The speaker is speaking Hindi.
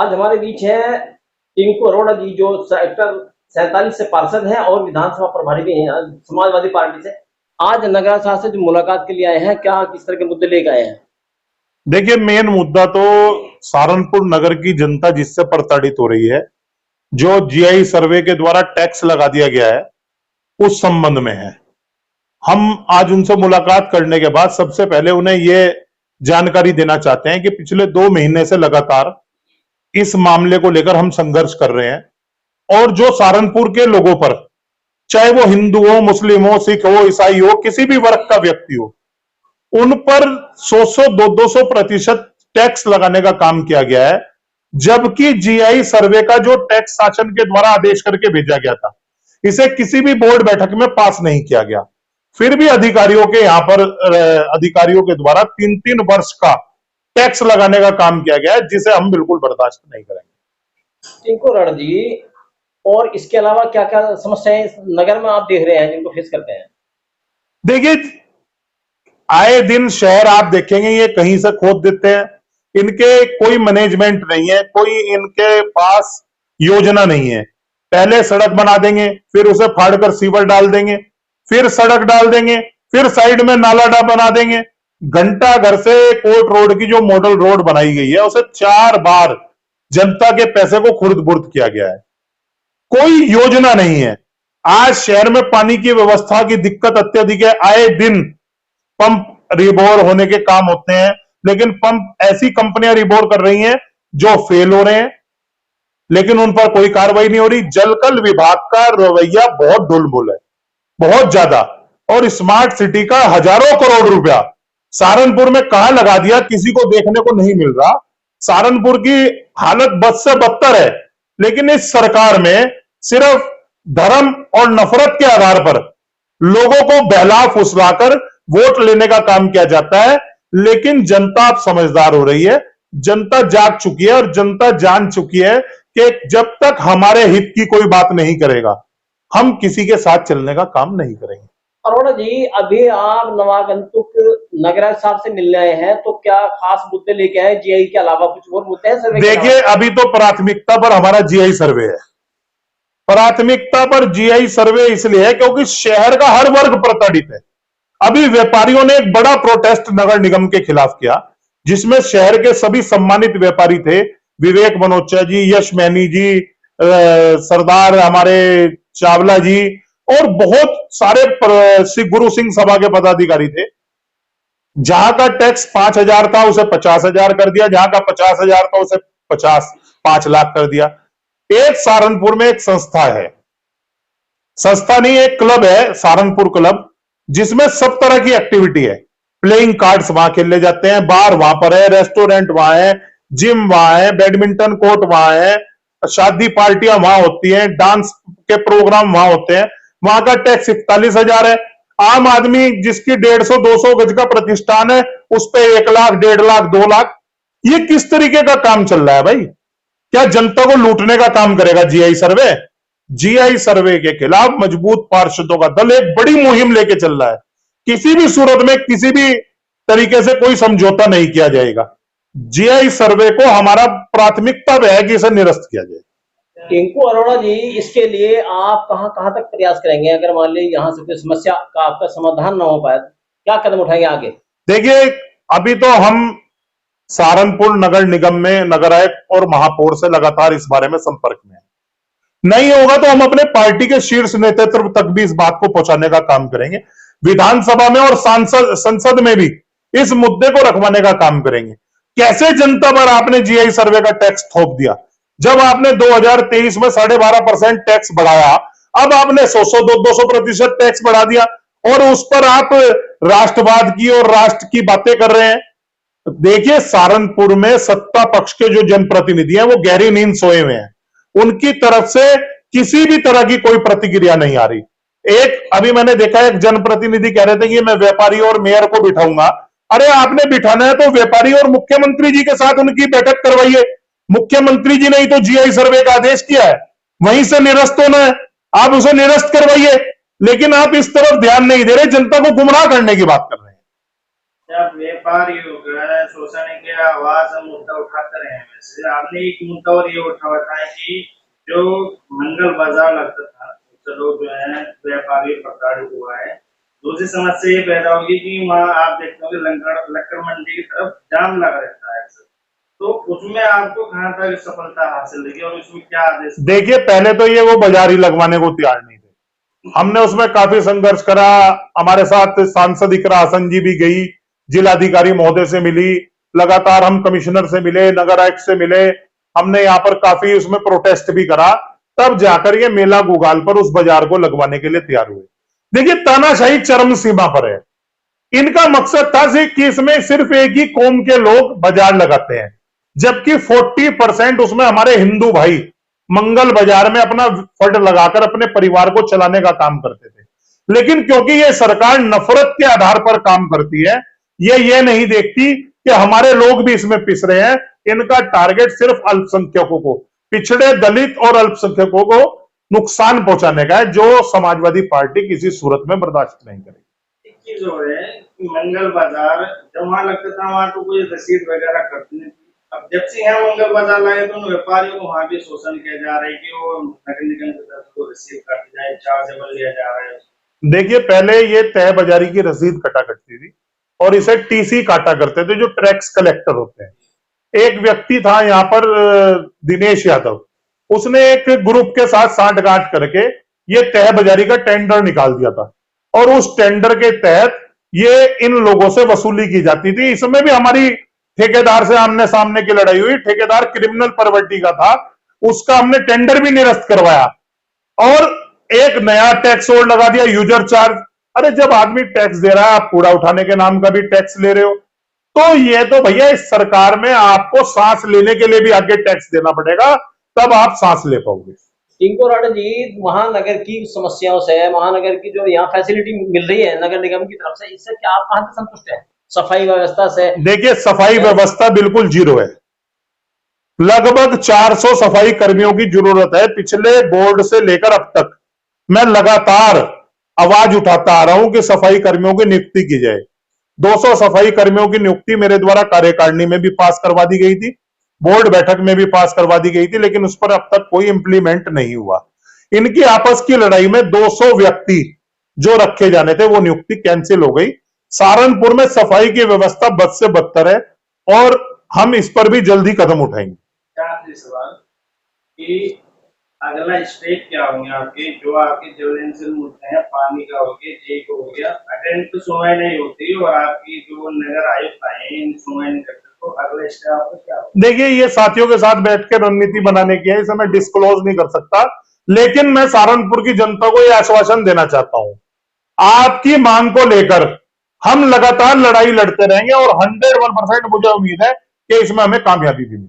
आज हमारे बीच है टिंकू अरोड़ा जी, जो सेक्टर 47 से पार्षद हैं और विधानसभा प्रभारी भी हैं समाजवादी पार्टी से। आज नगरा साहब से जो मुलाकात के लिए आए हैं, क्या किस तरह के मुद्दे लेकर आए हैं? देखिए, मेन मुद्दा तो सहारनपुर नगर की जनता जिससे प्रताड़ित हो रही है, जो जीआई सर्वे के द्वारा टैक्स लगा दिया गया है, उस संबंध में है। हम आज उनसे मुलाकात करने के बाद सबसे पहले उन्हें यह जानकारी देना चाहते हैं कि पिछले 2 महीने से लगातार इस मामले को लेकर हम संघर्ष कर रहे हैं और जो सहारनपुर के लोगों पर, चाहे वो हिंदू हो, मुस्लिम हो, सिख हो, ईसाई हो, किसी भी वर्ग का व्यक्ति हो, उन पर 100 200% टैक्स लगाने का काम किया गया है। जबकि जीआई सर्वे का जो टैक्स शासन के द्वारा आदेश करके भेजा गया था, इसे किसी भी बोर्ड बैठक में पास नहीं किया गया। फिर भी अधिकारियों के यहां पर अधिकारियों के द्वारा 3-3 वर्ष का टैक्स लगाने का काम किया गया है, जिसे हम बिल्कुल बर्दाश्त नहीं करेंगे। टिंकू अरोड़ा जी, और इसके अलावा क्या क्या समस्याएं इस नगर में आप देख रहे हैं जिनको फेस करते हैं? देखिए, आए दिन शहर आप देखेंगे ये कहीं से खोद देते हैं। इनके कोई मैनेजमेंट नहीं है, कोई इनके पास योजना नहीं है। पहले सड़क बना देंगे, फिर उसे फाड़कर सीवर डाल देंगे, फिर सड़क डाल देंगे, फिर साइड में नाला बना देंगे। घंटा घर से कोर्ट रोड की जो मॉडल रोड बनाई गई है, उसे 4 बार जनता के पैसे को खुर्द बुर्द किया गया है। कोई योजना नहीं है। आज शहर में पानी की व्यवस्था की दिक्कत अत्यधिक है। आए दिन पंप रिबोर होने के काम होते हैं, लेकिन पंप ऐसी कंपनियां रिबोर कर रही हैं जो फेल हो रहे हैं, लेकिन उन पर कोई कार्रवाई नहीं हो रही। जलकल विभाग का रवैया बहुत ढुलमुल है, बहुत ज्यादा। और स्मार्ट सिटी का हजारों करोड़ रुपया सहारनपुर में कहां लगा दिया, किसी को देखने को नहीं मिल रहा। सहारनपुर की हालत बद से बदतर है, लेकिन इस सरकार में सिर्फ धर्म और नफरत के आधार पर लोगों को बहला फुसलाकर वोट लेने का काम किया जाता है। लेकिन जनता अब समझदार हो रही है, जनता जाग चुकी है और जनता जान चुकी है कि जब तक हमारे हित की कोई बात नहीं करेगा, हम किसी के साथ चलने का काम नहीं करेंगे। अरोड़ा जी, अभी आप नवागंतुक नगराज साहब से मिलने आए हैं, तो क्या खास मुद्दे लेके आए जीआई के अलावा? कुछ और मुद्दे हैं सर्वे के अलावा? देखिए, अभी तो प्राथमिकता पर हमारा जीआई सर्वे है। प्राथमिकता पर जीआई सर्वे इसलिए है क्योंकि शहर का हर वर्ग प्रताड़ित है। अभी व्यापारियों ने एक बड़ा प्रोटेस्ट नगर निगम के खिलाफ किया, जिसमें शहर के सभी सम्मानित व्यापारी थे। विवेक मनोचा जी, यश मैनी जी, सरदार हमारे चावला जी और बहुत सारे गुरु सिंह सभा के पदाधिकारी थे। जहां का टैक्स 5,000 था उसे 50,000 कर दिया, जहां का 50,000 था उसे 5 लाख कर दिया। एक सहारनपुर में एक संस्था है, संस्था नहीं एक क्लब है, सहारनपुर क्लब, जिसमें सब तरह की एक्टिविटी है। प्लेइंग कार्ड्स वहां खेले जाते हैं, बार वहां पर है, रेस्टोरेंट वहां है, जिम वहां है, बैडमिंटन कोर्ट वहां है, शादी पार्टियां वहां होती हैं, डांस के प्रोग्राम वहां होते हैं। वहां का टैक्स 41,000 है। आम आदमी जिसकी 150-200 गज का प्रतिष्ठान है, उस पर 1 लाख, 1.5 लाख, 2 लाख। ये किस तरीके का काम चल रहा है भाई? क्या जनता को लूटने का काम करेगा जीआई सर्वे? जीआई सर्वे के खिलाफ मजबूत पार्षदों का दल एक बड़ी मुहिम लेके चल रहा है। किसी भी सूरत में किसी भी तरीके से कोई समझौता नहीं किया जाएगा। जीआई सर्वे को हमारा प्राथमिकता है कि इसे निरस्त किया जाए। टिंकू अरोड़ा जी, इसके लिए आप कहां कहां तक प्रयास करेंगे? अगर मान लीजिए यहाँ से कोई समस्या का आपका समाधान ना हो पाए, क्या कदम उठाएंगे आगे? देखिए, अभी तो हम सहारनपुर नगर निगम में नगर आयुक्त और महापौर से लगातार इस बारे में संपर्क में है। नहीं होगा तो हम अपने पार्टी के शीर्ष नेतृत्व तक भी इस बात को पहुंचाने का काम करेंगे। विधानसभा में और संसद में भी इस मुद्दे को रखवाने का काम करेंगे। कैसे जनता पर आपने जीआई सर्वे का टैक्स थोप दिया? जब आपने 2023 में 12.5% टैक्स बढ़ाया, अब आपने 100-200% टैक्स बढ़ा दिया और उस पर आप राष्ट्रवाद की और राष्ट्र की बातें कर रहे हैं। देखिए, सहारनपुर में सत्ता पक्ष के जो जनप्रतिनिधि हैं वो गहरी नींद सोए हुए हैं। उनकी तरफ से किसी भी तरह की कोई प्रतिक्रिया नहीं आ रही। एक अभी मैंने देखा, एक जनप्रतिनिधि कह रहे थे कि मैं व्यापारी और मेयर को बिठाऊंगा। अरे, आपने बिठाना है तो व्यापारी और मुख्यमंत्री जी के साथ उनकी बैठक करवाइए। मुख्यमंत्री जी ने ही तो जीआई सर्वे का आदेश किया है, वहीं से निरस्त होना है, आप उसे निरस्त करवाइए। लेकिन आप इस तरफ ध्यान नहीं दे रहे, जनता को गुमराह करने की बात कर रहे हैं। जब व्यापारी हो गए शोषण के आवाज हम मुद्दा उठाते रहे हैं, वैसे आपने एक मुद्दा और ये उठा है कि जो मंगल बाजार लगता था उससे लोग जो है व्यापारी प्रताड़ित हुआ है। दूसरी समस्या ये पैदा होगी कि वहाँ आप देखते हो कि लक्कड़ मंडी की तरफ जाम लगा रहता है अक्सर। तो उसमें आपको कहाँ तक सफलता हासिल लगी और उसमें क्या आदेश? देखिए, पहले तो ये वो बाजार ही लगवाने को तैयार नहीं थे। हमने उसमें काफी संघर्ष करा। हमारे साथ सांसद इकरा हसन जी भी गई, जिलाधिकारी महोदय से मिली, लगातार हम कमिश्नर से मिले, नगर आयुक्त से मिले। हमने यहाँ पर काफी उसमें प्रोटेस्ट भी करा, तब जाकर ये मेला गुगाल पर उस बाजार को लगवाने के लिए तैयार हुए। देखिए, तानाशाही चरम सीमा पर है। इनका मकसद था कि इसमें सिर्फ एक ही कौम के लोग बाजार लगाते हैं, जबकि 40% उसमें हमारे हिंदू भाई मंगल बाजार में अपना फंड लगाकर अपने परिवार को चलाने का काम करते थे। लेकिन क्योंकि ये सरकार नफरत के आधार पर काम करती है, ये नहीं देखती कि हमारे लोग भी इसमें पिस रहे हैं। इनका टारगेट सिर्फ अल्पसंख्यकों को, पिछड़े, दलित और अल्पसंख्यकों को नुकसान पहुंचाने का है, जो समाजवादी पार्टी किसी सूरत में बर्दाश्त नहीं करेगी। एक चीज हो है कि मंगल बाजार जब वहां लगता था वहां तो कोई रसीद वगैरह करते नहीं थी। अब जब से यहाँ मंगल बाजार लगे तो उन व्यापारियों को वहां भी शोषण किया जा रहा है कि वो नगर निगम की तरफ से रसीद काटी जाए, चार्जेबल लिया जा रहा है। देखिए, पहले ये तय बाजारी की रसीद कटा करती थी और इसे टीसी काटा करते थे, जो टैक्स कलेक्टर होते हैं। एक व्यक्ति था यहाँ पर, दिनेश यादव, उसने एक ग्रुप के साथ सांठगांठ करके ये तय बाजारी का टेंडर निकाल दिया था और उस टेंडर के तहत ये इन लोगों से वसूली की जाती थी। इसमें भी हमारी ठेकेदार से आमने सामने की लड़ाई हुई। ठेकेदार क्रिमिनल प्रॉपर्टी का था, उसका हमने टेंडर भी निरस्त करवाया और एक नया टैक्स और लगा दिया, यूजर चार्ज। अरे, जब आदमी टैक्स दे रहा है, आप कूड़ा उठाने के नाम का भी टैक्स ले रहे हो, तो ये तो भैया इस सरकार में आपको सांस लेने के लिए भी आगे टैक्स देना पड़ेगा, तब आप सांस ले पाओगे। टिंको राणा जी, महानगर की समस्याओं से, महानगर की जो यहाँ फैसिलिटी मिल रही है नगर निगम की तरफ से, इससे क्या आप कहाँ तक संतुष्ट हैं? सफाई व्यवस्था से? देखिए, सफाई व्यवस्था बिल्कुल जीरो है। लगभग 400 सफाई कर्मियों की जरूरत है। पिछले बोर्ड से लेकर अब तक मैं लगातार आवाज उठाता आ रहा हूं कि सफाई कर्मियों की नियुक्ति की जाए। 200 सफाई कर्मियों की नियुक्ति मेरे द्वारा कार्यकारिणी में भी पास करवा दी गई थी, बोर्ड बैठक में भी पास करवा दी गई थी, लेकिन उस पर अब तक कोई इंप्लीमेंट नहीं हुआ। इनकी आपस की लड़ाई में 200 व्यक्ति जो रखे जाने थे, वो नियुक्ति कैंसिल हो गई। सहारनपुर में सफाई की व्यवस्था बद से बदतर है और हम इस पर भी जल्दी कदम उठाएंगे। आखिरी सवाल कि अगला स्टेप क्या होंगे आपके, जो आपके ज्वलनशील मुद्दे हैं, पानी का हो गया, जे को हो गया, अटेंड तो सुनवाई नहीं होती और आपकी जो नगर आयुक्त आए हैं सुनवाई नहीं करते, तो अगला स्टेप आपका क्या होगा? देखिए, ये साथियों के साथ बैठ के रणनीति बनाने की है, इसे मैं डिस्क्लोज नहीं कर सकता, लेकिन मैं सहारनपुर की जनता को यह आश्वासन देना चाहता हूं, आपकी मांग को लेकर हम लगातार लड़ाई लड़ते रहेंगे और 101% मुझे उम्मीद है कि इसमें हमें कामयाबी भी मिलेगी।